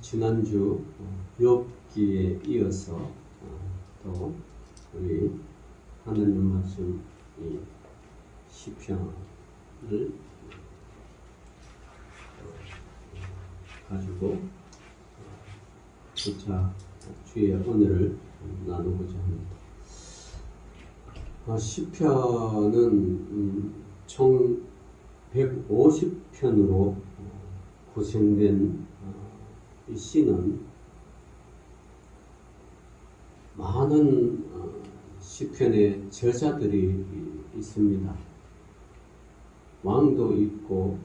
지난주 욥기에 이어서 또 우리 하나님 말씀 이 시편을 가지고 부차 주의 은혜를 나누고자 합니다. 시편은 총 150편으로 구성된 이 시는 많은 시편의 저자들이 있습니다. 왕도 있고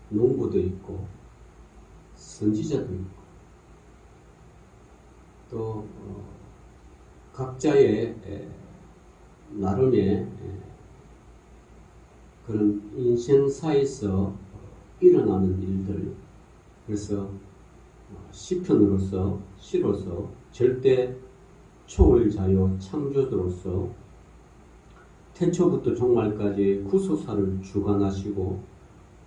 농부도 있고 선지자도 있고 또 각자의 나름의 그런 인생사에서 일어나는 일들, 그래서 시편으로서 시로서 절대 초월자요 창조주로서 태초부터 종말까지 구속사를 주관하시고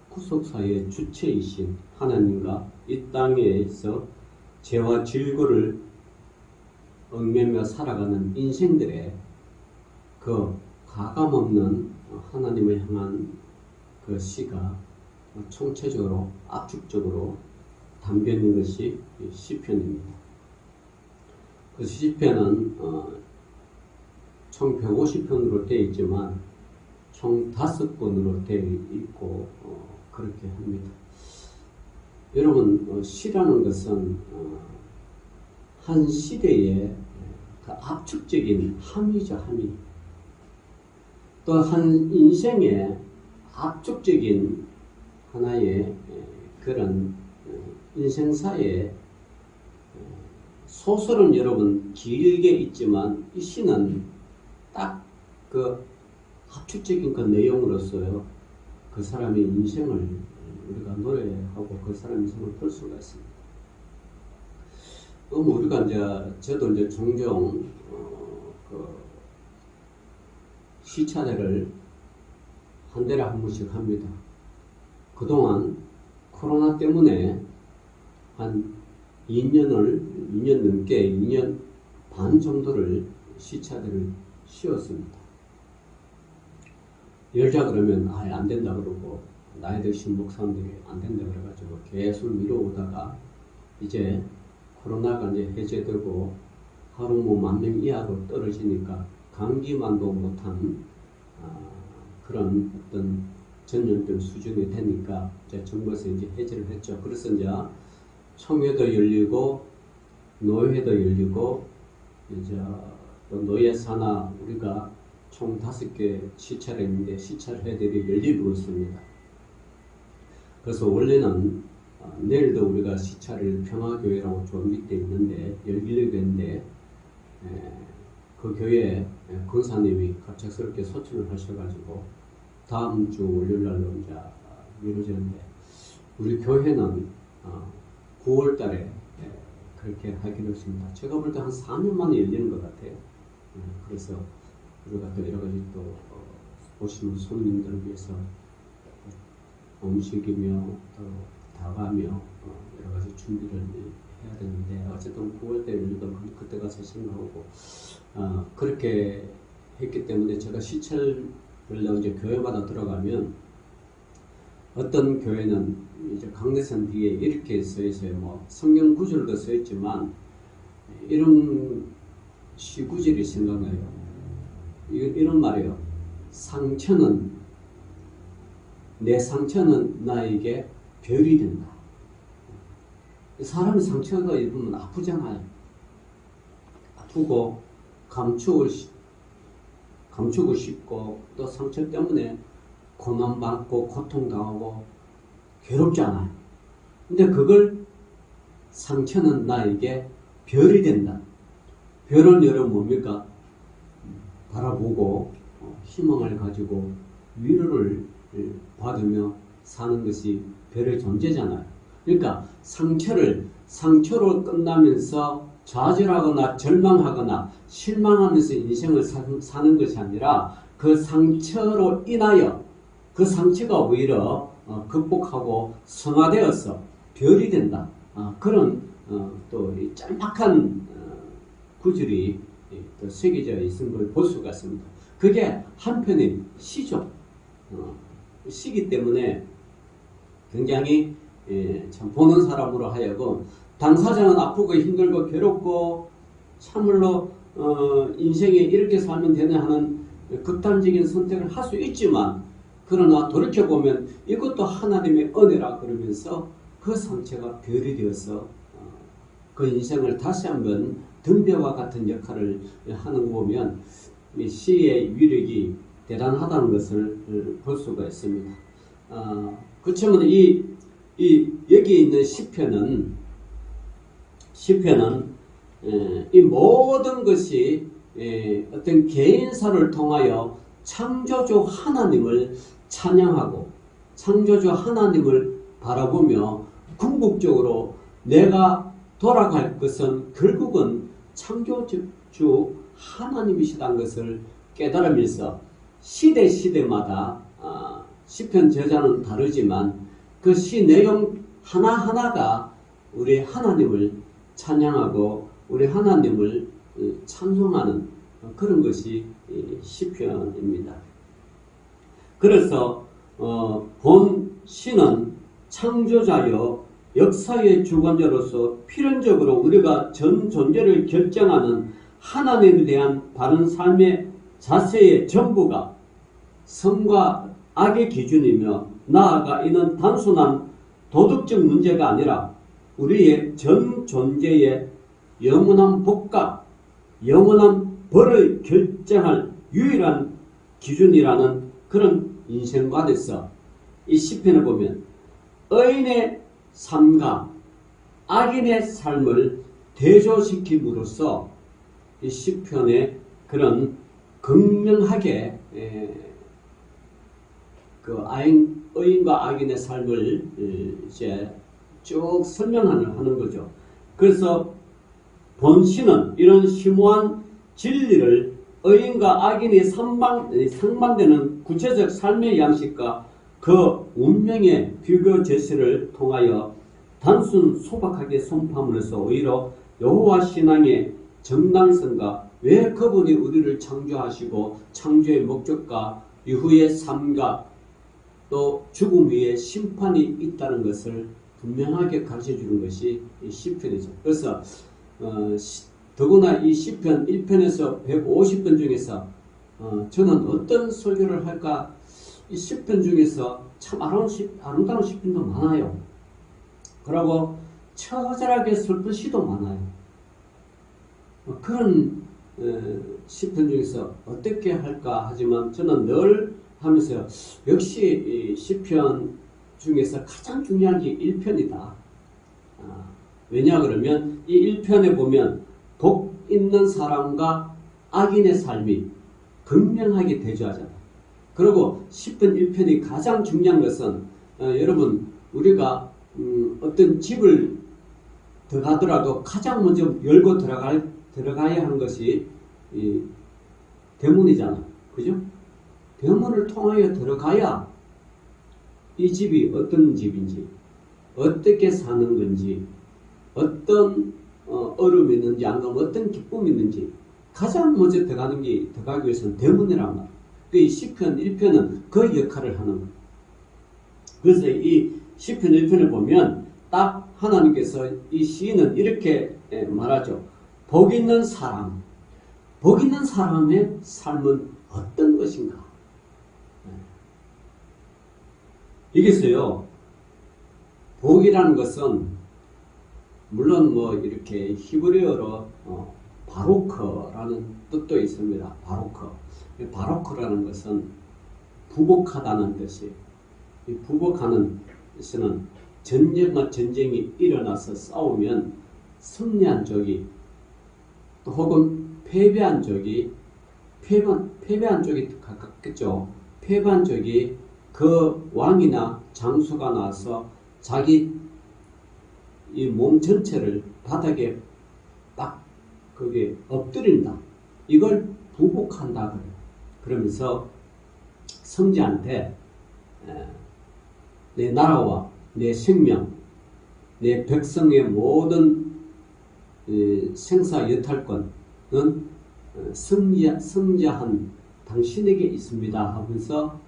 구속사의 주체이신 하나님과 이 땅에서 죄와 질고를 얽매며 살아가는 인생들의 그 가감없는 하나님을 향한 그 시가 총체적으로 압축적으로 담겨 있는 것이 시편입니다. 그 시편은 총 150편으로 되어 있지만 총 5권으로 되어 있고 그렇게 합니다. 여러분, 시라는 것은 한 시대의 그 압축적인 함이죠, 함이. 또 한 인생의 압축적인 하나의 그런 인생사의 소설은 여러분 길게 있지만 이 시는 딱 그 압축적인 그 내용으로서요 그 사람의 인생을 우리가 노래하고 그 사람의 인생을 볼 수가 있습니다. 우리가 저도 종종 그 시차례를 한 달에 한 번씩 합니다. 그동안 코로나 때문에 한 2년 넘게 2년 반 정도를 시차들을 쉬었습니다. 열자 그러면 안 된다 그러고 나이 드신 목사님들이 안 된다 그래가지고 계속 미뤄오다가 이제 코로나가 이제 해제되고 하루 10,000명 이하로 떨어지니까 감기만도 못한 그런 어떤 전염병 수준이 되니까 이제 정부에서 이제 해제를 했죠. 그래서 이제 총회도 열리고 노회도 열리고 이제 또 노예사나 우리가 총 5개 시찰회인데 시찰회들이 열리고 있습니다. 그래서 원래는 내일도 우리가 시찰을 평화교회라고 준비되어 있는데 열리려고 했는데 그 교회 권사님이 갑작스럽게 소천을 하셔가지고 다음 주 월요일날로 이제 미뤄졌는데 우리 교회는 9월 달에 그렇게 하기로 했습니다. 제가 볼 때 한 4년 만에 열리는 것 같아요. 그래서 우리가 또 여러 가지 또 오시는 손님들을 위해서 음식이며 또 다가며 여러 가지 준비를 해야 되는데 어쨌든 9월 때 열리던 그때 가서 생각하고 그렇게 했기 때문에 제가 시찰을 이제 교회마다 들어가면 어떤 교회는 이제 강대선 뒤에 이렇게 써 있어요. 뭐 성경 구절도 써 있지만 이런 시구절이 생각나요. 이런 말이에요. 내 상처는 나에게 별이 된다. 사람이 상처가 입으면 아프잖아요. 아프고 감추고 싶고 또 상처 때문에 고난받고 고통당하고 괴롭잖아요. 근데 그걸 상처는 나에게 별이 된다. 별은 여러분 뭡니까? 바라보고 희망을 가지고 위로를 받으며 사는 것이 별의 존재잖아요. 그러니까 상처로 끝나면서 좌절하거나 절망하거나 실망하면서 인생을 사는 것이 아니라 그 상처로 인하여 그 상처가 오히려 극복하고 성화되어서 별이 된다. 그런 또 이 짤막한 구절이 또 새겨져 있는 걸 볼 수가 있습니다. 그게 한편의 시죠. 시기 때문에 굉장히 참 보는 사람으로 하여금 당사자는 아프고 힘들고 괴롭고 참으로 인생에 이렇게 살면 되나 하는 극단적인 선택을 할 수 있지만, 그러나 돌이켜보면 이것도 하나님의 은혜라 그러면서 그 상처가 별이 되어서 그 인생을 다시 한번 등대와 같은 역할을 하는 거 보면 이 시의 위력이 대단하다는 것을 볼 수가 있습니다. 그렇지만 여기 있는 시편은 이 모든 것이 어떤 개인사를 통하여 창조주 하나님을 찬양하고 창조주 하나님을 바라보며 궁극적으로 내가 돌아갈 것은 결국은 창조주 하나님이시다는 것을 깨달으면서 시대마다 시편 저자는 다르지만 그 시 내용 하나하나가 우리 하나님을 찬양하고 우리 하나님을 찬송하는 그런 것이 시편입니다. 그래서 본 시는 창조자여 역사의 주관자로서 필연적으로 우리가 전 존재를 결정하는 하나님에 대한 바른 삶의 자세의 전부가 선과 악의 기준이며, 나아가 이는 단순한 도덕적 문제가 아니라 우리의 전 존재의 영원한 복과 영원한 벌을 결정할 유일한 기준이라는 그런 인생관에서 이 시편을 보면 의인의 삶과 악인의 삶을 대조시킴으로써 이 시편의 그런 극명하게 그 의인과 악인의 삶을 이제 쭉 설명하는 거죠. 그래서 본시는 이런 심오한 진리를 의인과 악인이 상반되는 구체적 삶의 양식과 그 운명의 비교 제시를 통하여 단순 소박하게 선포함으로써 오히려 여호와 신앙의 정당성과 왜 그분이 우리를 창조하시고 창조의 목적과 이후의 삶과 또 죽음 위에 심판이 있다는 것을 분명하게 가르쳐주는 것이 이 시편이죠. 그래서 더구나 이 시편 1편에서 150편 중에서 저는 어떤 설교를 할까, 이 시편 중에서 참 아름다운 시편도 많아요. 그리고 처절하게 슬픈 시도 많아요. 그런 시편 중에서 어떻게 할까 하지만 저는 늘 하면서 역시 이 시편 중에서 가장 중요한 게 1편이다. 왜냐 그러면 이 1편에 보면 복 있는 사람과 악인의 삶이 극명하게 대조하잖아. 그리고 10편 1편이 가장 중요한 것은 여러분 우리가 어떤 집을 들어가더라도 가장 먼저 열고 들어가야 하는 것이 이 대문이잖아. 그죠? 대문을 통하여 들어가야 이 집이 어떤 집인지, 어떻게 사는 건지, 어떤 어려움이 있는지, 안 그러면 어떤 기쁨이 있는지 가장 먼저 들어가기 위해서는 대문이란 말이에요. 이 시편 1편은 그 역할을 하는 거예요. 그래서 이 시편 1편을 보면 딱 하나님께서 이 시인은 이렇게 말하죠. 복 있는 사람의 삶은 어떤 것인가? 이겠어요. 복이라는 것은 물론 뭐 이렇게 히브리어로 바로크라는 뜻도 있습니다. 바로크라는 것은 부복하다는 뜻이. 이 부복하는 뜻은 전쟁이 일어나서 싸우면 승리한 쪽이 또 혹은 패배한 쪽이 가깝겠죠. 패배한 쪽이 그 왕이나 장수가 나와서 자기 이 몸 전체를 바닥에 딱 그게 엎드린다. 이걸 부복한다 그래요. 그러면서 성자한테 내 나라와 내 생명, 내 백성의 모든 생사 여탈권은 성자한 당신에게 있습니다 하면서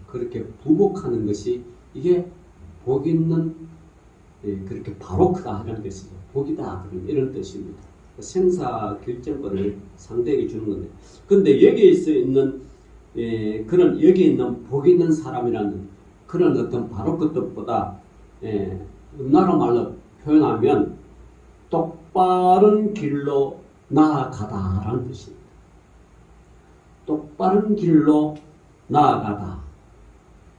그렇게 부복하는 것이 이게 복 있는 그렇게 바로크다 하는 것이죠. 복이다 이런 뜻입니다. 생사 결정권을 상대에게 주는 건데, 근데 여기에 있는 그런 여기 있는 복 있는 사람이라는 그런 어떤 바로크 뜻보다 음나라 말로 표현하면 똑바른 길로 나아가다라는 뜻입니다. 똑바른 길로 나아가다.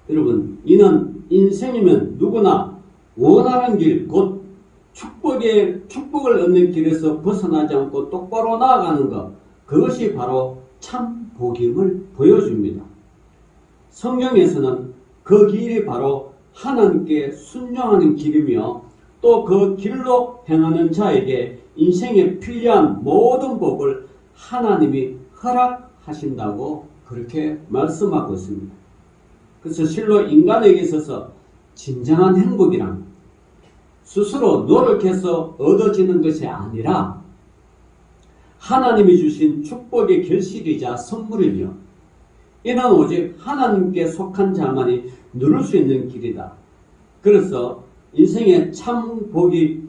여러분, 이는 인생이면 누구나 원하는 길, 곧 축복을 얻는 길에서 벗어나지 않고 똑바로 나아가는 것, 그것이 바로 참 복임을 보여줍니다. 성경에서는 그 길이 바로 하나님께 순종하는 길이며 또 그 길로 행하는 자에게 인생에 필요한 모든 복을 하나님이 허락하신다고 그렇게 말씀하고 있습니다. 그래서 실로 인간에게 있어서 진정한 행복이란 스스로 노력해서 얻어지는 것이 아니라 하나님이 주신 축복의 결실이자 선물이며 이는 오직 하나님께 속한 자만이 누릴 수 있는 길이다. 그래서 인생의 참 복이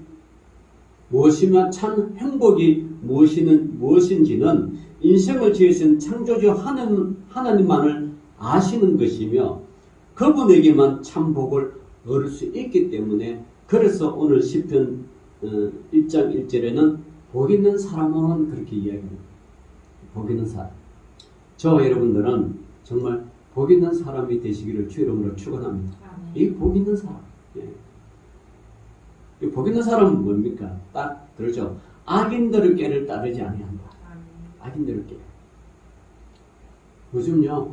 무엇이며 참 행복이 무엇인지는 인생을 지으신 창조주 하나님만을 아시는 것이며 그분에게만 참 복을 얻을 수 있기 때문에, 그래서 오늘 시편 1장 1절에는 복 있는 사람은 그렇게 이야기합니다. 복 있는 사람. 저와 여러분들은 정말 복 있는 사람이 되시기를 주 이름으로 축원합니다. 이 복 있는 사람. 이 복 있는 사람은 뭡니까? 딱 그렇죠. 악인들의 꾀를 따르지 아니한다. 악인들의 꾀. 요즘요,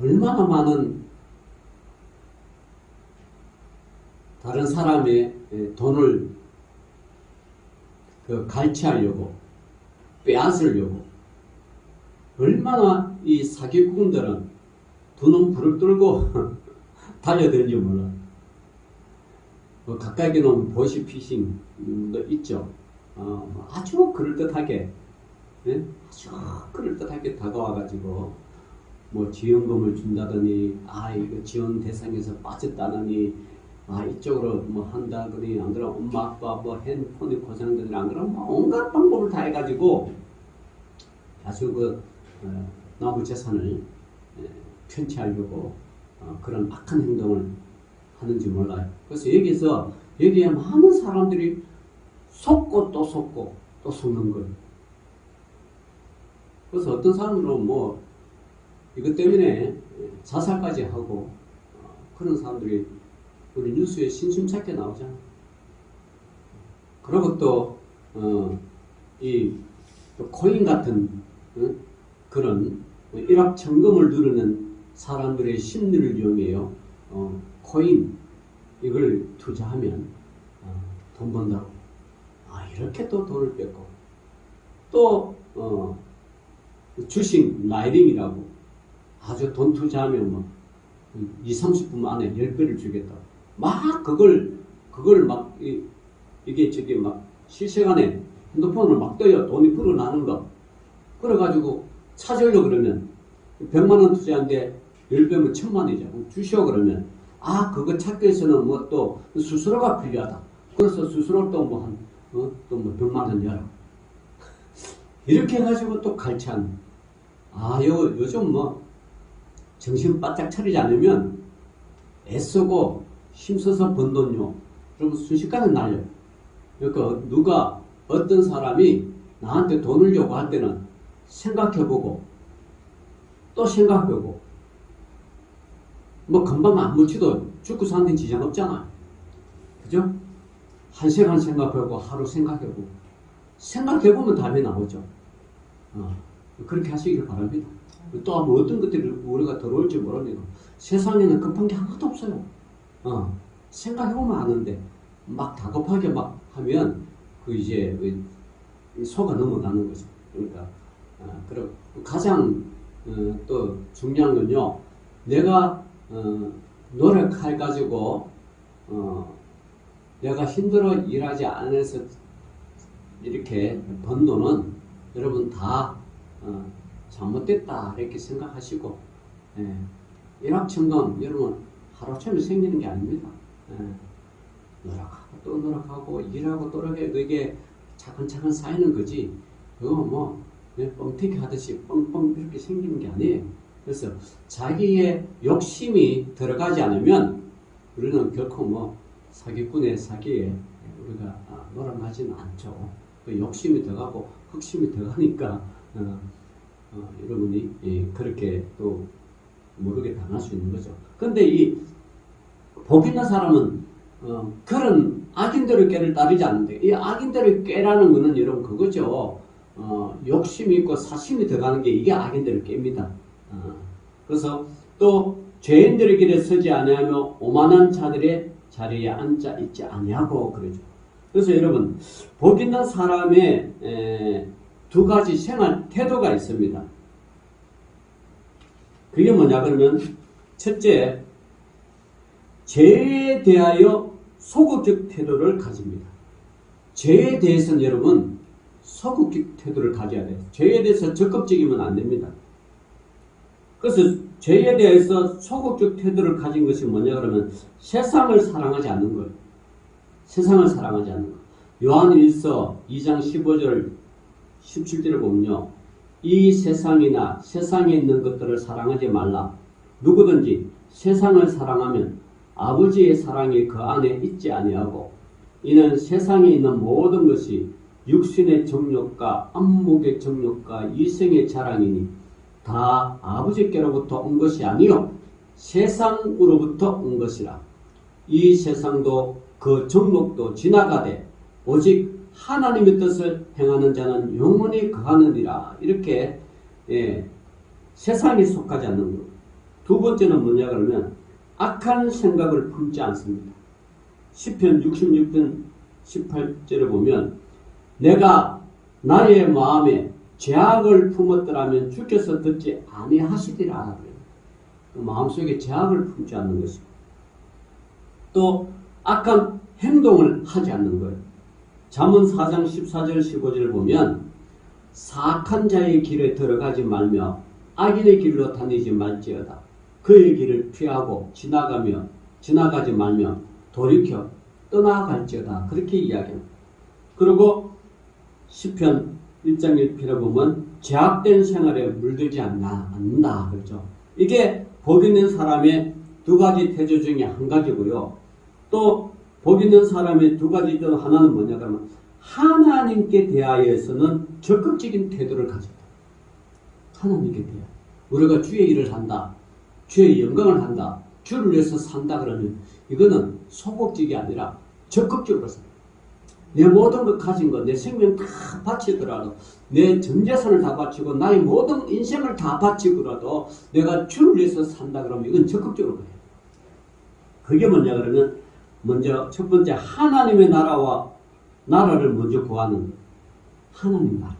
얼마나 많은 다른 사람의 돈을 갈취하려고, 빼앗으려고, 얼마나 이 사기꾼들은 두 눈 부릅뜨고 달려들는지 몰라. 가까이 보면 보시피싱도 있죠. 아주 그럴듯하게, 아주 그럴듯하게 다가와가지고, 뭐 지원금을 준다더니, 이거 지원 대상에서 빠졌다더니, 이쪽으로 뭐 한다더니, 안 그러면 엄마 아빠 뭐 핸폰이 고장되더니, 안 그러면 뭐 온갖 방법을 다 해가지고, 아주 나무 재산을 편취하려고 그런 악한 행동을 하는지 몰라요. 그래서 여기에 많은 사람들이 속고 또 속고 또 속는 거예요. 그래서 어떤 사람들은 뭐 이것 때문에 자살까지 하고 그런 사람들이 우리 뉴스에 심심찮게 나오잖아. 그리고 또 이 코인 같은 그런 일확천금을 누르는 사람들의 심리를 이용해요. 코인 이걸 투자하면 돈 번다고. 이렇게 또 돈을 뺏고 또 주식 라이딩이라고 아주 돈 투자하면 뭐 20-30분 안에 10배를 주겠다. 막 그걸 막 이게 저기 막 실시간에 핸드폰을 막 떠요. 돈이 불어나는 거. 그래가지고 찾으려고 그러면 100만 원 투자한데 10배면 1000만원이죠. 주시오 그러면 그거 찾기 위해서는 뭐 또 수수료가 필요하다. 그래서 수수료 또 뭐 한 또 뭐 100만 원 열어. 이렇게 해가지고 또 갈취한. 요즘 뭐 정신 바짝 차리지 않으면 애쓰고 힘써서 번 돈요. 그러면 순식간에 날려. 그러니까 어떤 사람이 나한테 돈을 요구할 때는 생각해보고 또 생각해보고 뭐 금방 안 묻히도 죽고 사는 데 지장 없잖아. 그죠? 한 시간 생각해보고 하루 생각해보고 생각해보면 답이 나오죠. 그렇게 하시길 바랍니다. 또 뭐 어떤 것들이 우리가 들어올지 모르니까 세상에는 급한 게 하나도 없어요. 생각해보면 아는데 막 다급하게 막 하면 그 이제 속아 넘어가는 거죠. 그러니까 그리고 가장 또 중요한 건요, 내가 노력해가지고 내가 힘들어 일하지 않아서 이렇게 번 돈은 여러분 다 잘못됐다 이렇게 생각하시고, 일확천금 여러분 하루아침에 생기는 게 아닙니다. 노력하고 또 노력하고 일하고 또 노력해, 그게 차근차근 쌓이는 거지, 그거 뭐 뻥튀기 하듯이 뻥뻥 이렇게 생기는 게 아니에요. 그래서 자기의 욕심이 들어가지 않으면 우리는 결코 뭐 사기꾼의 사기에 우리가 놀아나지는 않죠. 그 욕심이 들어가고 흑심이 들어가니까 여러분이 그렇게 또 모르게 당할 수 있는 거죠. 근데 이 복 있는 사람은 그런 악인들의 꾀를 따르지 않는데, 이 악인들의 꾀라는 거는 여러분 그거죠. 욕심이 있고 사심이 들어가는 게 이게 악인들의 꾀입니다. 그래서 또 죄인들의 길에 서지 아니하며 오만한 자들의 자리에 앉아 있지 아니하고 그러죠. 그래서 여러분 복 있는 사람의 두 가지 생활 태도가 있습니다. 그게 뭐냐 그러면, 첫째, 죄에 대하여 소극적 태도를 가집니다. 죄에 대해서는 여러분 소극적 태도를 가져야 돼요. 죄에 대해서 적극적이면 안 됩니다. 그래서 죄에 대해서 소극적 태도를 가진 것이 뭐냐 그러면 세상을 사랑하지 않는 거예요. 세상을 사랑하지 않는 거. 요한일서 2장 15절 17절을 보면요, 이 세상이나 세상에 있는 것들을 사랑하지 말라. 누구든지 세상을 사랑하면 아버지의 사랑이 그 안에 있지 아니하고, 이는 세상에 있는 모든 것이 육신의 정욕과 안목의 정욕과 이생의 자랑이니 다 아버지께로부터 온 것이 아니요 세상으로부터 온 것이라. 이 세상도 그 정욕도 지나가되 오직 하나님의 뜻을 행하는 자는 영원히 거하느니라. 이렇게 세상에 속하지 않는 것. 두 번째는 뭐냐 그러면 악한 생각을 품지 않습니다. 시편 66편 18절에 보면 내가 나의 마음에 죄악을 품었더라면 주께서 듣지 아니하시리라. 마음속에 죄악을 품지 않는 것이고, 또 악한 행동을 하지 않는 거예요. 잠언 4장 14절 15절을 보면 사악한 자의 길에 들어가지 말며 악인의 길로 다니지 말지어다. 그의 길을 피하고 지나가지 말며 돌이켜 떠나갈지어다. 그렇게 이야기합니다. 그리고 시편 1장 1절에 보면 죄악된 생활에 물들지 않는다. 그렇죠. 이게 복 있는 사람의 두 가지 태도 중에 한 가지고요. 또 복 있는 사람의 두 가지 중 하나는 뭐냐 그러면 하나님께 대하여서는 적극적인 태도를 가진다. 하나님께 대하여 우리가 주의 일을 한다, 주의 영광을 한다, 주를 위해서 산다 그러면 이거는 소극적이 아니라 적극적으로 산다. 내 모든 것 가진 것, 내 생명 다 바치더라도, 내 전 재산을 다 바치고 나의 모든 인생을 다 바치고라도 내가 주를 위해서 산다 그러면 이건 적극적으로 가요. 그게 뭐냐 그러면 먼저 첫 번째 하나님의 나라를 먼저 구하는 하나님 나라.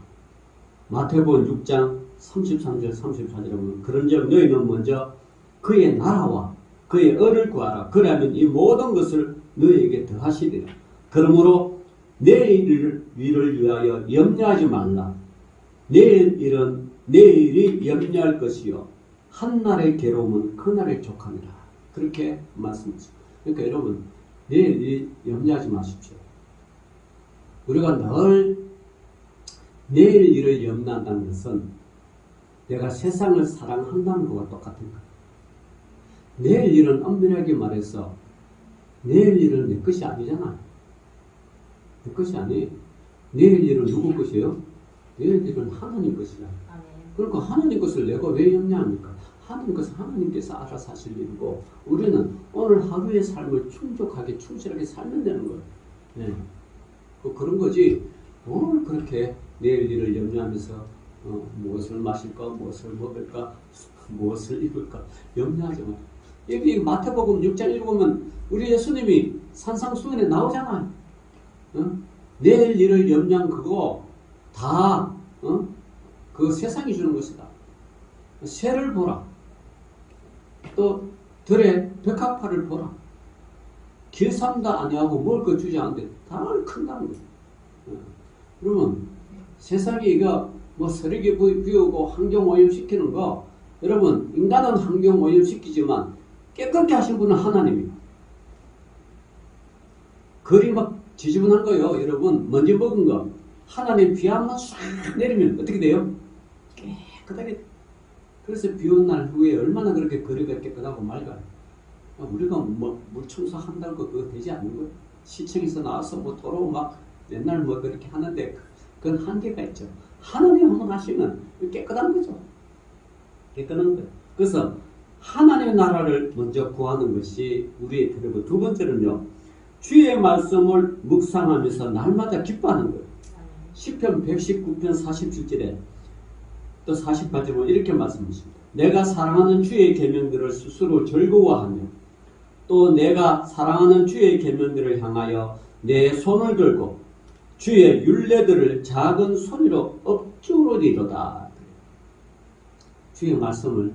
마태복음 6장 33절 34절에 보면 그런즉 너희는 먼저 그의 나라와 그의 의를 구하라. 그러면 이 모든 것을 너희에게 더하시리라. 그러므로 내일 일을 위하여 염려하지 말라. 내일이 염려할 것이요 한날의 괴로움은 그날의 족함이라. 그렇게 말씀하십니다. 그러니까 여러분 내일 일 염려하지 마십시오. 우리가 늘 내일 일을 염려한다는 것은 내가 세상을 사랑한다는 것과 똑같은 거예요. 내일 일은 엄밀하게 말해서 내일 일은 내 것이 아니잖아. 내 것이 아니에요. 내일 일은 누구 것이에요? 내일 일은 하나님 것이잖아. 그러니까 하나님 것을 내가 왜 염려합니까? 하나님 것은 하나님께서 알아서 하실 일이고 우리는 오늘 하루의 삶을 충족하게 충실하게 살면 되는 거예요. 네. 그런 거지 뭘 그렇게 내일 일을 염려하면서 무엇을 마실까, 무엇을 먹을까, 무엇을 입을까 염려하지 마. 여기 마태복음 6장 1보면 우리 예수님이 산상수훈에 나오잖아요. 내일 일을 염려한 그거 다 그 세상이 주는 것이다. 새를 보라. 또 들에 백합화를 보라. 길삼도 아니하고 먹을 거 주지 않는데 다 큰다는 거예요. 그러면 세상에 이거 뭐 쓰레기 비우고 환경 오염시키는 거, 여러분 인간은 환경 오염시키지만 깨끗게 하신 분은 하나님이에요. 거리 막 지저분한 거요. 여러분 먼지 먹은 거 하나님 비 한번 싹 내리면 어떻게 돼요? 깨끗하게. 그래서 비 온 날 후에 얼마나 그렇게 거리가 깨끗하고 맑아요. 우리가 뭐 물 청소한다고 그거 되지 않는 거예요. 시청에서 나와서 뭐 도로 막 맨날 뭐 그렇게 하는데 그건 한계가 있죠. 하나님 한번 하시면 깨끗한 거죠. 깨끗한 거예요. 그래서 하나님의 나라를 먼저 구하는 것이 우리의 태도고, 두 번째는요, 주의 말씀을 묵상하면서 날마다 기뻐하는 거예요. 시편 119편 47절에 또 48절에 보면 이렇게 말씀하십니다. 내가 사랑하는 주의 계명들을 스스로 즐거워하며 또 내가 사랑하는 주의 계명들을 향하여 내 손을 들고 주의 율례들을 작은 소리로 읊조리로다. 주의 말씀을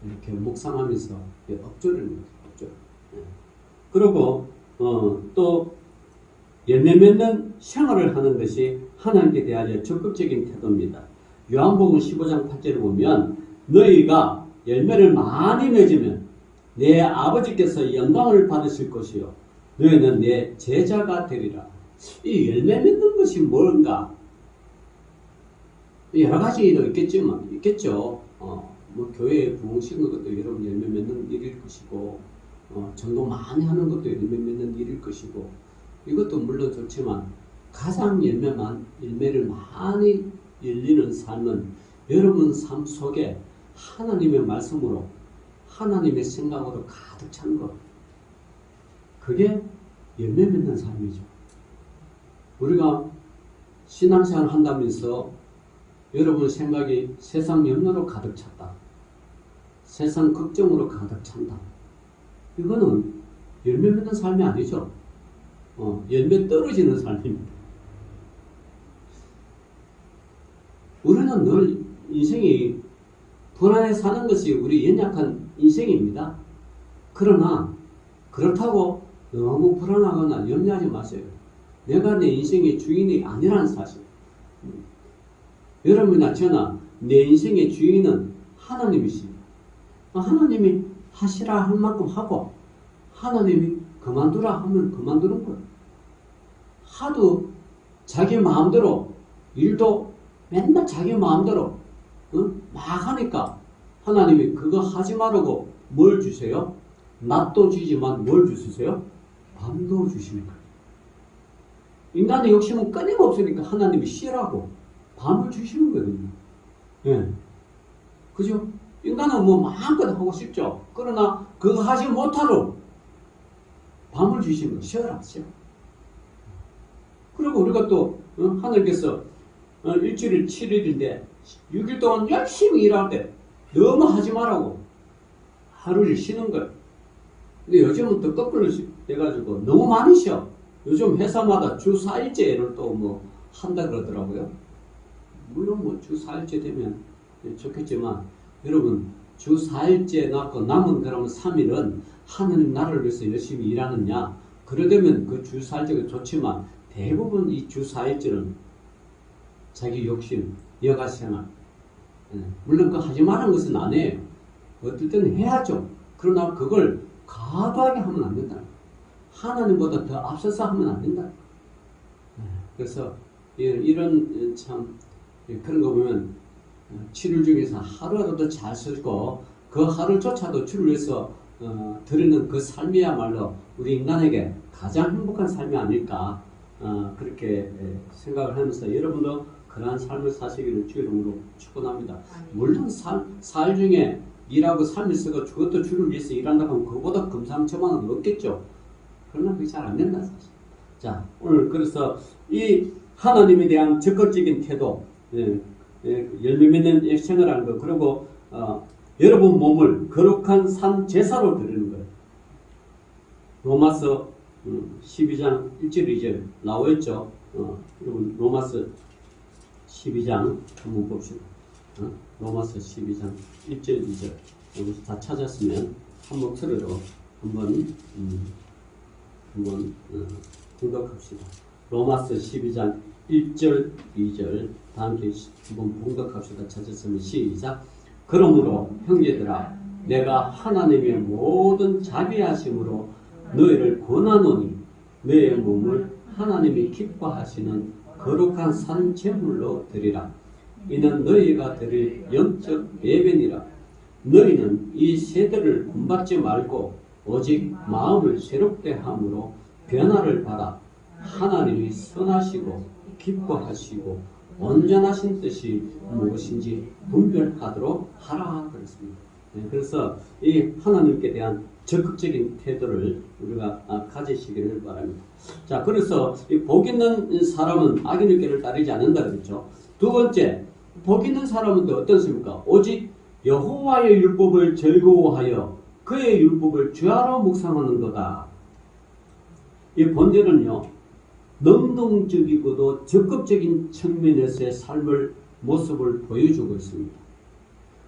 이렇게 묵상하면서 읊조리는 거죠. 읊조리. 그리고 또 열매 맺는 생활을 하는 것이 하나님께 대하여 적극적인 태도입니다. 요한복음 15장 8절을 보면 너희가 열매를 많이 맺으면 내 아버지께서 영광을 받으실 것이요 너희는 내 제자가 되리라. 이 열매 맺는 것이 뭔가? 여러 가지도 있겠죠. 뭐 교회에 부흥시키는 것도 여러분 열매 맺는 일일 것이고, 전도 많이 하는 것도 열매 맺는 일일 것이고, 이것도 물론 좋지만 가장 열매를 많이 열리는 삶은 여러분 삶 속에 하나님의 말씀으로, 하나님의 생각으로 가득 찬 것. 그게 열매 맺는 삶이죠. 우리가 신앙생활 한다면서 여러분 생각이 세상 염려로 가득 찼다. 세상 걱정으로 가득 찬다. 이거는 열매 맺는 삶이 아니죠. 열매 떨어지는 삶입니다. 우리는 늘 인생이 불안해 사는 것이 우리 연약한 인생입니다. 그러나 그렇다고 너무 불안하거나 염려하지 마세요. 내가 내 인생의 주인이 아니라는 사실. 여러분이나 저나 내 인생의 주인은 하나님이십니다. 하나님이 하시라 할 만큼 하고 하나님이 그만두라 하면 그만두는 거예요. 하도 자기 마음대로 일도 맨날 자기 마음대로 막 하니까 하나님이 그거 하지 말라고 뭘 주세요? 낮도 주지만 뭘 주세요? 밤도 주십니까? 인간의 욕심은 끊임없으니까 하나님이 쉬라고 밤을 주시는 거거든요. 예. 그죠? 인간은 뭐 마음껏 하고 싶죠. 그러나 그거 하지 못하러 밤을 주시는 거 쉬어라, 쉬어. 그리고 우리가 또 하나님께서 일주일 7일인데 6일 동안 열심히 일할 때 너무 하지 말라고 하루를 쉬는 거예요. 근데 요즘은 또 거꾸로 돼가지고 너무 많이 쉬어. 요즘 회사마다 주 4일째를 또 뭐 한다 그러더라고요. 물론 뭐 주 4일째 되면 좋겠지만 여러분 주 4일째 낳고 남은 그러면 3일은 하느님 나라를 위해서 열심히 일하느냐, 그러려면 그 주 4일째가 좋지만 대부분 이 주 4일째는 자기 욕심, 여가생활, 물론 그 하지 말라는 것은 아니에요. 어떨 때는 해야죠. 그러나 그걸 과도하게 하면 안 된다. 하나님보다 더 앞서서 하면 안 된다. 그래서 이런 참 그런 거 보면 7일 중에서 하루라도 잘 쓰고 그 하루조차도 주를 위해서 드리는 그 삶이야말로 우리 인간에게 가장 행복한 삶이 아닐까, 그렇게 생각을 하면서 여러분도 그러한 삶을 사시기를 주의 이름으로 축원합니다. 물론 살 중에 일하고 삶을 쓰고 그것도 주를 위해서 일한다고 하면 그보다 금상첨화는 없겠죠. 그러나 그게 잘 안 된다 사실. 자, 오늘 그래서 이 하나님에 대한 적극적인 태도, 열매 맺는 생활하는 것, 그리고 여러분 몸을 거룩한 산 제사로 드리는 거예요. 로마서 12장 1절 2절 나와 있죠. 여러분 로마서 12장 한번 봅시다. 로마서 12장 1절 2절 여기서 다 찾았으면 한 목소리로 한번 봉독합시다. 로마서 12장 1절 2절 다 함께 한번 봉독합시다. 찾았으면 시작. 그러므로 형제들아 내가 하나님의 모든 자비하심으로 너희를 권하노니 너희의 몸을 하나님이 기뻐하시는 거룩한 산 제물로 드리라. 이는 너희가 드릴 영적 예배니라. 너희는 이 세대를 본받지 말고 오직 마음을 새롭게 함으로 변화를 받아 하나님이 선하시고 기뻐하시고 온전하신 뜻이 무엇인지 분별하도록 하라 그랬습니다. 그래서 이 하나님께 대한 적극적인 태도를 우리가 가지시기를 바랍니다. 자, 그래서 이 복 있는 사람은 악인의 길을 따르지 않는다 그랬죠. 두 번째, 복 있는 사람은 또 어떻습니까? 오직 여호와의 율법을 즐거워하여 그의 율법을 주야로 묵상하는 거다. 이 본절은요, 능동적이고도 적극적인 측면에서의 삶을 모습을 보여주고 있습니다.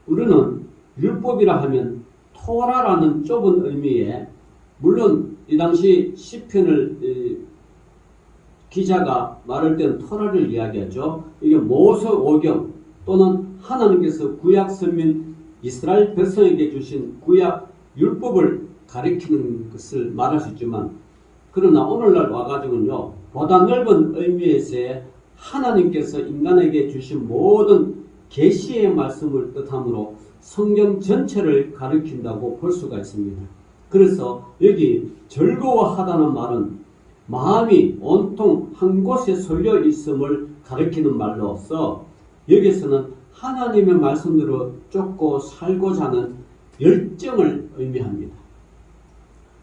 우리는 율법이라 하면 토라라는 좁은 의미에, 물론 이 당시 시편을 기자가 말할 때는 토라를 이야기하죠. 이게 모세 오경 또는 하나님께서 구약 선민 이스라엘 백성에게 주신 구약 율법을 가리키는 것을 말할 수 있지만, 그러나 오늘날 와가지고는요, 보다 넓은 의미에서의 하나님께서 인간에게 주신 모든 계시의 말씀을 뜻하므로 성경 전체를 가리킨다고 볼 수가 있습니다. 그래서 여기 즐거워하다는 말은 마음이 온통 한 곳에 쏠려 있음을 가리키는 말로서 여기서는 하나님의 말씀대로 쫓고 살고자 하는 열정을 의미합니다.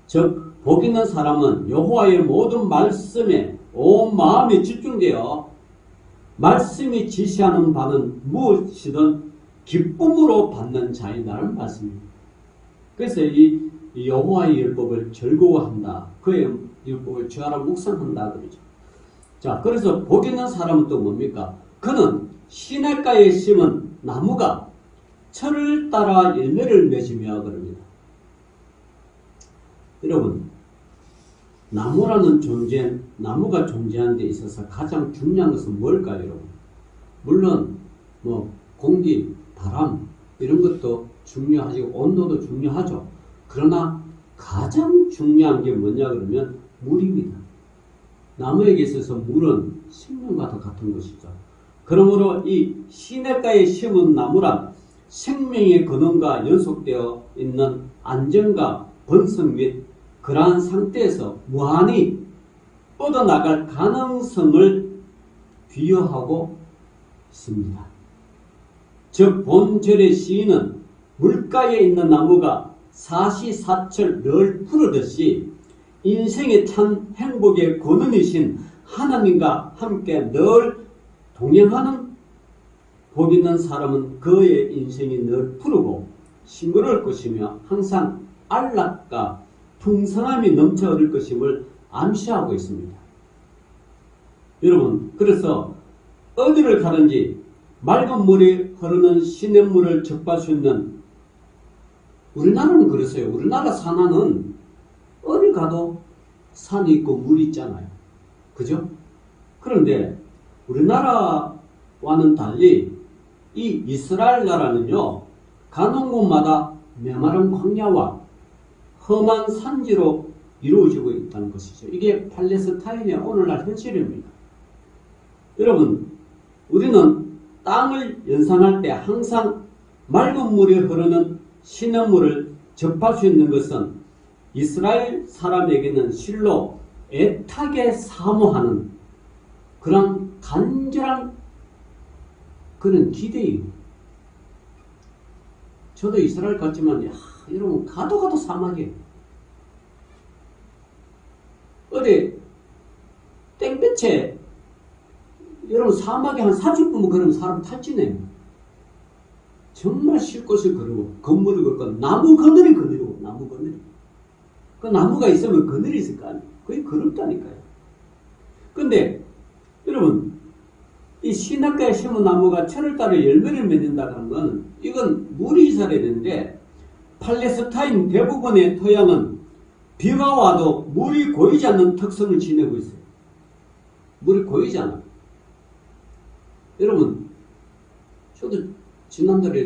즉 복 있는 사람은 여호와의 모든 말씀에 온 마음이 집중되어 말씀이 지시하는 바는 무엇이든 기쁨으로 받는 자이다라는 말씀입니다. 그래서 이 여호와의 율법을 즐거워한다. 그의 율법을 주야로 묵상한다 그러죠. 자, 그래서 복 있는 사람은 또 뭡니까? 그는 시냇가에 심은 나무가 철을 따라 열매를 맺으며 그럽니다. 여러분, 나무라는 나무가 존재하는 데 있어서 가장 중요한 것은 뭘까요, 여러분? 물론 공기, 바람 이런 것도 중요하고 온도도 중요하죠. 그러나 가장 중요한 게 뭐냐 그러면 물입니다. 나무에게 있어서 물은 생명과도 같은 것이죠. 그러므로 이 시냇가에 심은 나무란 생명의 근원과 연속되어 있는 안정과 번성 및 그러한 상태에서 무한히 뻗어나갈 가능성을 비유하고 있습니다. 즉 본절의 시인은 물가에 있는 나무가 사시사철 늘 푸르듯이 인생의 참 행복의 근원이신 하나님과 함께 늘 동행하는 복 있는 사람은 그의 인생이 늘 푸르고 싱그러울 것이며 항상 안락과 풍성함이 넘쳐 흐를 것임을 암시하고 있습니다. 여러분, 그래서 어디를 가든지 맑은 물이 흐르는 시냇물을 접할 수 있는, 우리나라는 그랬어요. 우리나라 산하는 어디 가도 산이 있고 물이 있잖아요. 그죠? 그런데 우리나라와는 달리 이 이스라엘 나라는요, 가는 곳마다 메마른 광야와 험한 산지로 이루어지고 있다는 것이죠. 이게 팔레스타인의 오늘날 현실입니다. 여러분, 우리는 땅을 연상할 때 항상 맑은 물이 흐르는 시냇물을 접할 수 있는 것은 이스라엘 사람에게는 실로 애타게 사모하는 그런 간절한 그런 기대입니다. 저도 이스라엘 갔지만 여러분 가도 사막이에요. 어디 땡볕에 여러분 사막에 한 40분 걸으면 사람 탈진해요. 정말 쉴 곳을 걸고 건물을 걸고 나무 그늘이고 나무 그늘. 그 나무가 있으면 그늘이 있을 거 아니에요. 거의 그렇다니까요. 근데 여러분 이 시냇가에 심은 나무가 철을 따라 열매를 맺는다는 건 이건 물이 있어야 되는데 팔레스타인 대부분의 토양은 비가 와도 물이 고이지 않는 특성을 지니고 있어요. 물이 고이지 않아요. 여러분, 저도 지난주가 한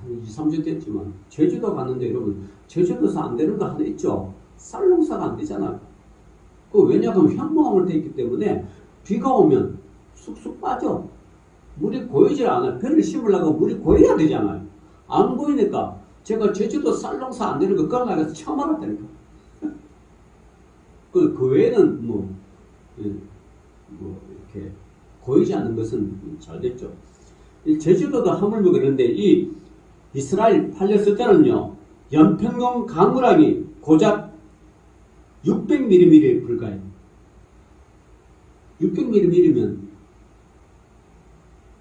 2, 3주 됐지만 제주도 갔는데 여러분, 제주도에서 안 되는 거 하나 있죠. 쌀 농사가 안 되잖아요. 왜냐하면 현무암으로 되어 있기 때문에 비가 오면 쑥쑥 빠져. 물이 고이질 않아요. 벼를 심으려고 물이 고여야 되잖아요. 안 고이니까 제가 제주도 쌀 농사 안 되는 거 그걸 나가서 처음 알았다니까. 그 외에는 이렇게 고이지 않는 것은 잘 됐죠. 제주도도 하물며 그런데 이 이스라엘 팔레스타인은요, 연평균 강우량이 고작 600mm에 불과해요. 600mm면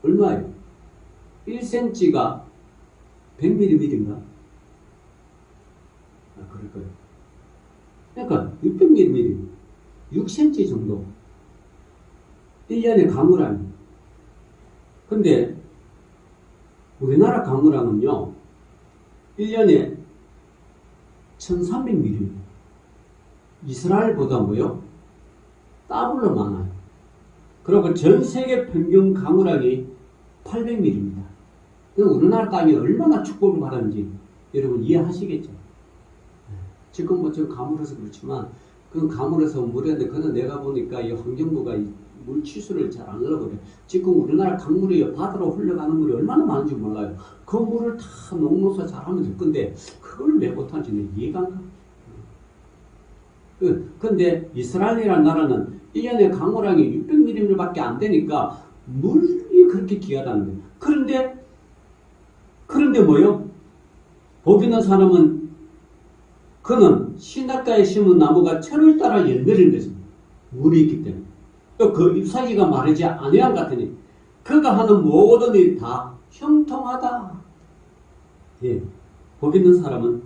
얼마예요? 1cm가 100mm인가? 그럴 거예요. 그러니까 600mm, 6cm 정도. 1년의 강우량이. 근데 우리나라 강우량은요, 1년에 1300mm. 이스라엘보다 뭐요? 더블로 많아요. 그리고 전 세계 평균 강우량이 800mm입니다. 우리나라 땅이 얼마나 축복을 받았는지 여러분 이해하시겠죠? 지금 뭐 좀 가물어서 그렇지만 그 가물어서 물인데 그는 내가 보니까 이 환경부가 이 물 치수를 잘 안 하려고 그래. 지금 우리나라 강물이 바다로 흘러가는 물이 얼마나 많은지 몰라요. 그 물을 다 농노사 잘하면 될 건데 그걸 왜 못하는지 이해가 안 가. 근데 이스라엘이라는 나라는 1년에 강우량이 600mm밖에 안 되니까 물이 그렇게 귀하다는 거예요. 그런데 뭐요? 복 있는 사람은 그는 시냇가에 심은 나무가 철을 따라 열매를 맺습니다. 물이 있기 때문에. 또 그 잎사귀가 마르지 아니한 같으니 그가 하는 모든 일이 다 형통하다. 예, 복 있는 사람은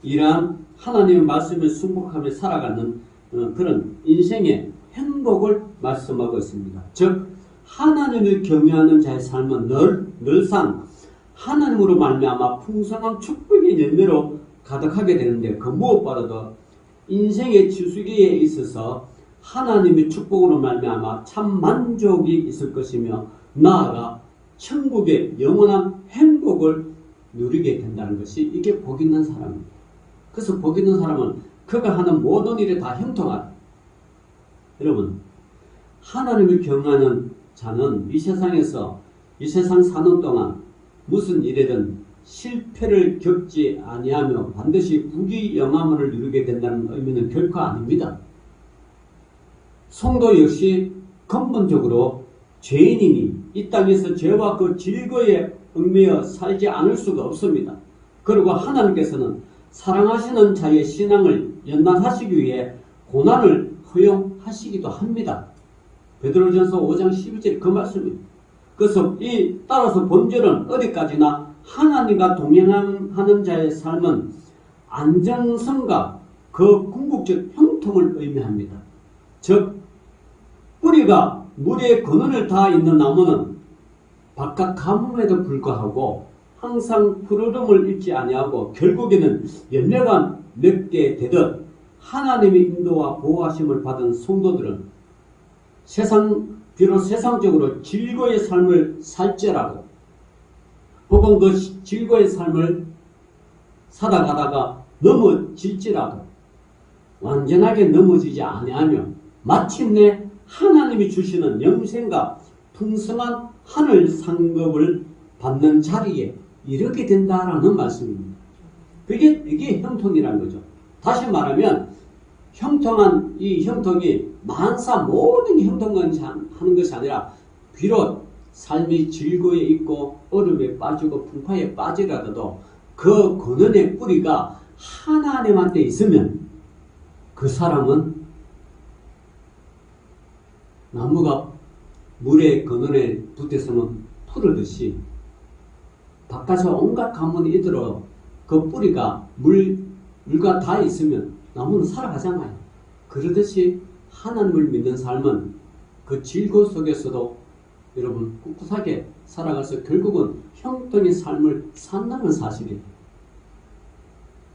이러한 하나님의 말씀을 순복하며 살아가는 그런 인생의 행복을 말씀하고 있습니다. 즉 하나님을 경외하는 자의 삶은 늘상 하나님으로 말미암아 풍성한 축복의 열매로 가득하게 되는데 그 무엇보다도 인생의 지수기에 있어서 하나님의 축복으로 말미암아 참 만족이 있을 것이며 나아가 천국의 영원한 행복을 누리게 된다는 것이 이게 복 있는 사람입니다. 그래서 복 있는 사람은 그가 하는 모든 일에 다 형통하다. 여러분, 하나님을 경외하는 자는 이 세상에서 이 세상 사는 동안 무슨 일이든 실패를 겪지 아니하며 반드시 부귀영화를 누리게 된다는 의미는 결코 아닙니다. 성도 역시 근본적으로 죄인이니 이 땅에서 죄와 그 질거에 얽매여 살지 않을 수가 없습니다. 그리고 하나님께서는 사랑하시는 자의 신앙을 연단하시기 위해 고난을 허용하시기도 합니다. 베드로전서 5장 12절 그 말씀입니다. 그래서 따라서 본절은 어디까지나 하나님과 동행하는 자의 삶은 안정성과 그 궁극적 형통을 의미합니다. 즉 뿌리가 물의 근원을 다 있는 나무는 바깥 가뭄에도 불구하고 항상 푸르름을 잃지 아니하고 결국에는 열매가 맺게 되듯 하나님의 인도와 보호하심을 받은 성도들은 비록 세상적으로 질거의 삶을 살지라도 혹은 그 질거의 삶을 살아가다가 넘어질지라도 완전하게 넘어지지 아니하며 마침내 하나님이 주시는 영생과 풍성한 하늘 상급을 받는 자리에 이르게 된다라는 말씀입니다. 이게 형통이라는 거죠. 다시 말하면 형통한 이 형통이 만사 모든 게 형통하는 것이 아니라 비록 삶이 질거에 있고 얼음에 빠지고 풍파에 빠지더라도 그 근원의 뿌리가 하나님한테 있으면 그 사람은 나무가 물의 근원에 붙어서는 푸르듯이 바깥에 온갖 가문이 있도록 그 뿌리가 물과 다 있으면 나무는 살아가잖아요. 그러듯이 하나님을 믿는 삶은 그 질고 속에서도 여러분 꿋꿋하게 살아가서 결국은 형통의 삶을 산다는 사실이에요.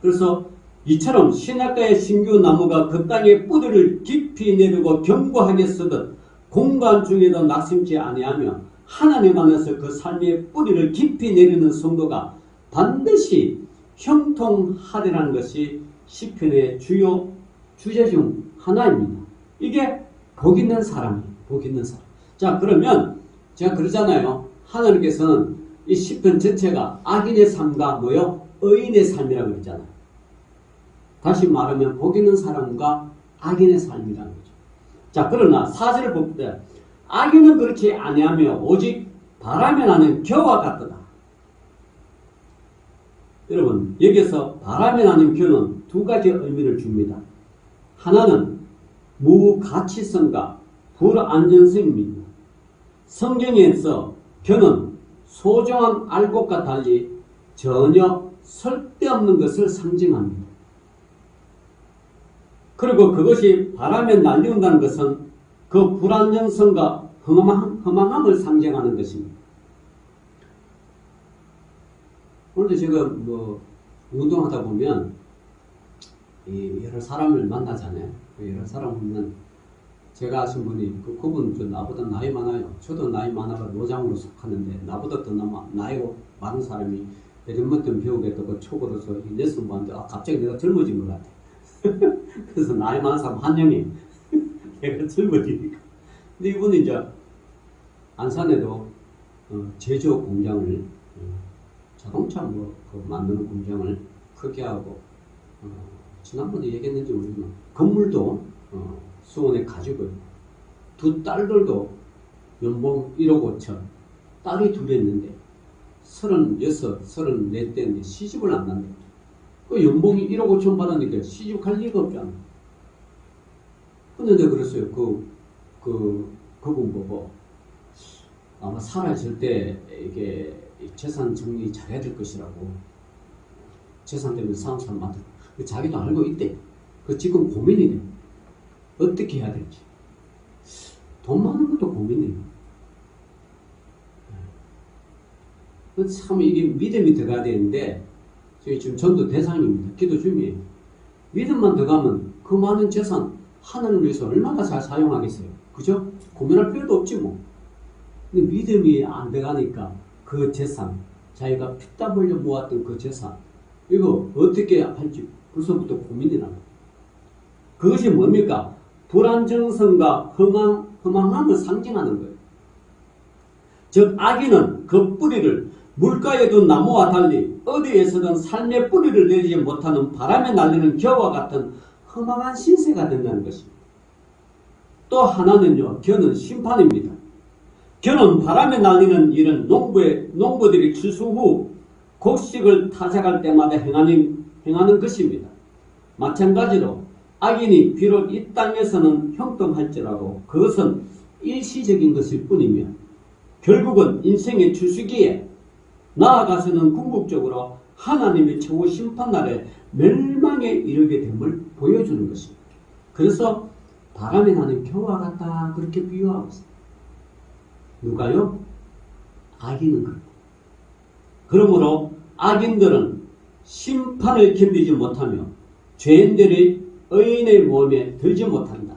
그래서 이처럼 신학가의 신규 나무가 그 땅에 뿌리를 깊이 내리고 견고하게 쓰듯 공간 중에도 낙심치 아니하며 하나님 안에서 그 삶의 뿌리를 깊이 내리는 성도가 반드시 형통하리라는 것이 시편의 주요 주제 중 하나입니다. 이게 복 있는 사람이에요. 복 있는 사람. 자, 그러면 제가 그러잖아요. 하나님께서는 이 시편 전체가 악인의 삶과 뭐요? 의인의 삶이라고 그러잖아요. 다시 말하면 복 있는 사람과 악인의 삶이라는 거죠. 자, 그러나 4절을 볼 때 악인은 그렇지 아니하며 오직 바람에 나는 겨와 같도다. 여러분, 여기서 바람에 나는 겨는 두 가지 의미를 줍니다. 하나는 무가치성과 불안전성입니다. 성경에서 겨는 소중한 알곡과 달리 전혀 쓸데없는 것을 상징합니다. 그리고 그것이 바람에 날려온다는 것은 그 불안정성과 허망함을 상징하는 것입니다. 오늘도 제가 운동하다 보면 여러 사람을 만나잖아요. 여러 사람 보면 제가 아신 분이 그분 나보다 나이 많아요. 저도 나이 많아가 노장으로 속하는데 나보다 더 나이 많은 사람이 배드민턴 배우겠다고 촉으로서 레슨 받는데 갑자기 내가 젊어진 것 같아. 그래서 나이 많은 사람 한 명이 내가 젊어지니까. 근데 이분은 이제 안산에도 제조 공장을 자동차 만드는 공장을 크게 하고 지난번에 얘기했는지 모르지만 건물도 수원에 가지고 있고 두 딸들도 연봉 1억 5천 딸이 둘이 있는데 36, 34 때인데 시집을 안 간대. 그 연봉이 1억 5천 받았는데 시집 갈 리가 없잖아. 근데 내가 그랬어요. 그분 보고 아마 살아있을 때 이게 재산 정리 잘해야 될 것이라고. 재산 때문에 사는 사람 많더라고. 자기도 알고 있대. 그 지금 고민이 돼. 어떻게 해야 될지. 돈 많은 것도 고민이에요. 참 이게 믿음이 들어가야 되는데 저희 지금 전도 대상입니다. 기도 중이에요. 믿음만 들어가면 그 많은 재산 하나님을 위해서 얼마나 잘 사용하겠어요. 그죠? 고민할 필요도 없지 뭐. 근데 믿음이 안 들어가니까 그 재산, 자기가 피땀 흘려 모았던 그 재산 이거 어떻게 할지 벌써부터 고민이 납니다. 그것이 뭡니까? 불안정성과 허망함을 상징하는 거예요. 즉 악인은 그 뿌리를 물가에 둔 나무와 달리 어디에서든 삶의 뿌리를 내리지 못하는 바람에 날리는 겨와 같은 허망한 신세가 된다는 것입니다. 또 하나는요, 겨는 심판입니다. 겨는 바람에 날리는 일은 농부들이 추수 후 곡식을 타작할 때마다 행하는 것입니다. 마찬가지로 악인이 비록 이 땅에서는 형통할지라도 그것은 일시적인 것일 뿐이며 결국은 인생의 주시기에 나아가서는 궁극적으로 하나님의 최후 심판날에 멸망에 이르게 됨을 보여주는 것입니다. 그래서 바람에 나는 겨와 같다 그렇게 비유하고 있습니다. 누가요? 악인은 그렇고. 그러므로 악인들은 심판을 견디지 못하며 죄인들이 의인의 모임에 들지 못한다.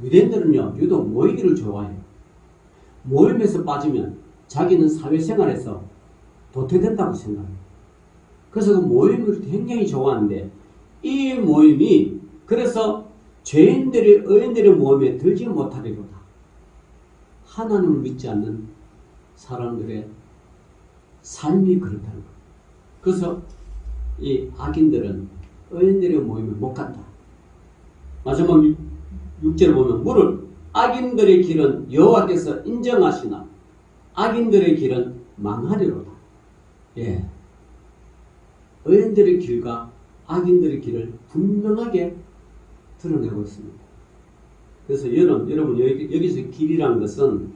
유대인들은요, 유독 모이기를 좋아해요. 모임에서 빠지면 자기는 사회생활에서 도태된다고 생각해요. 그래서 그 모임을 굉장히 좋아하는데 이 모임이 그래서 죄인들이 의인들의 모임에 들지 못하리로다. 하나님을 믿지 않는 사람들의 삶이 그렇다는 거예요. 그래서 이 악인들은 의인들의 모임에 못 간다. 마지막 6절을 보면 무릇 악인들의 길은 여호와께서 인정하시나 악인들의 길은 망하리로다. 예, 의인들의 길과 악인들의 길을 분명하게 드러내고 있습니다. 그래서 여러분 여기서 길이라는 것은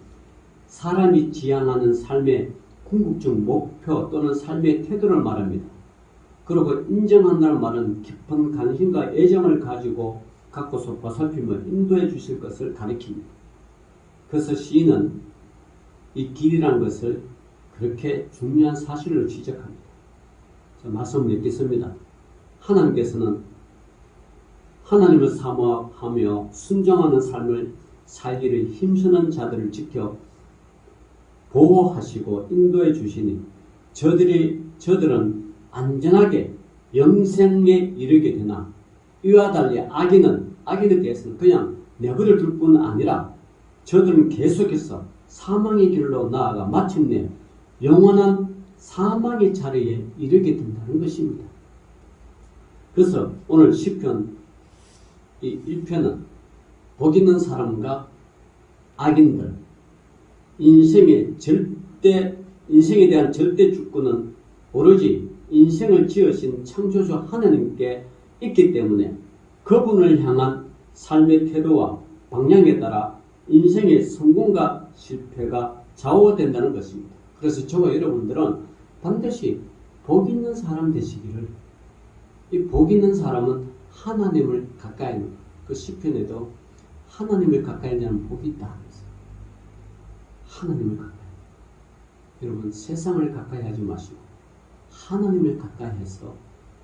사람이 지향하는 삶의 궁극적 목표 또는 삶의 태도를 말합니다. 그리고 인정한다는 말은 깊은 관심과 애정을 갖고서 보살피며 인도해 주실 것을 가리킵니다. 그래서 시인은 이 길이라는 것을 그렇게 중요한 사실로 지적합니다. 자, 말씀을 읽겠습니다. 하나님께서는 하나님을 사모하며 순종하는 삶을 살기를 힘쓰는 자들을 지켜 보호하시고 인도해 주시니 저들은 안전하게 영생에 이르게 되나 이와 달리 악인에 대해서는 그냥 내버려 둘 뿐 아니라 저들은 계속해서 사망의 길로 나아가 마침내 영원한 사망의 자리에 이르게 된다는 것입니다. 그래서 오늘 시편 이 1편은 복 있는 사람과 악인들, 인생에 대한 절대 주권은 오로지 인생을 지으신 창조주 하나님께 있기 때문에 그분을 향한 삶의 태도와 방향에 따라 인생의 성공과 실패가 좌우된다는 것입니다. 그래서 저와 여러분들은 반드시 복 있는 사람 되시기를, 이 복 있는 사람은 하나님을 가까이 하는, 그 시편에도 하나님을 가까이 하는 자는 복이 있다. 하나님을 가까이. 여러분, 세상을 가까이 하지 마시고 하나님을 가까이 해서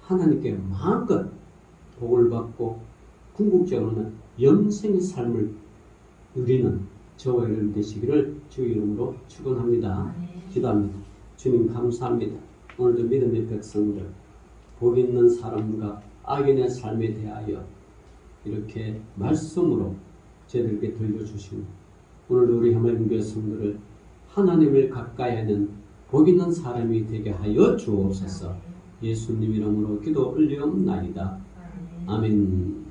하나님께 마음껏 복을 받고 궁극적으로는 영생의 삶을 누리는 저와 여러분 되시기를 주의 이름으로 축원합니다. 기도합니다. 주님 감사합니다. 오늘도 믿음의 백성들, 복 있는 사람과 악인의 삶에 대하여 이렇게 말씀으로 저희들에게 들려주시고, 오늘도 우리 하나님교회 성도를 하나님을 가까이 하는 복 있는 사람이 되게 하여 주옵소서. 예수님 이름으로 기도 올리옵나이다. 아멘.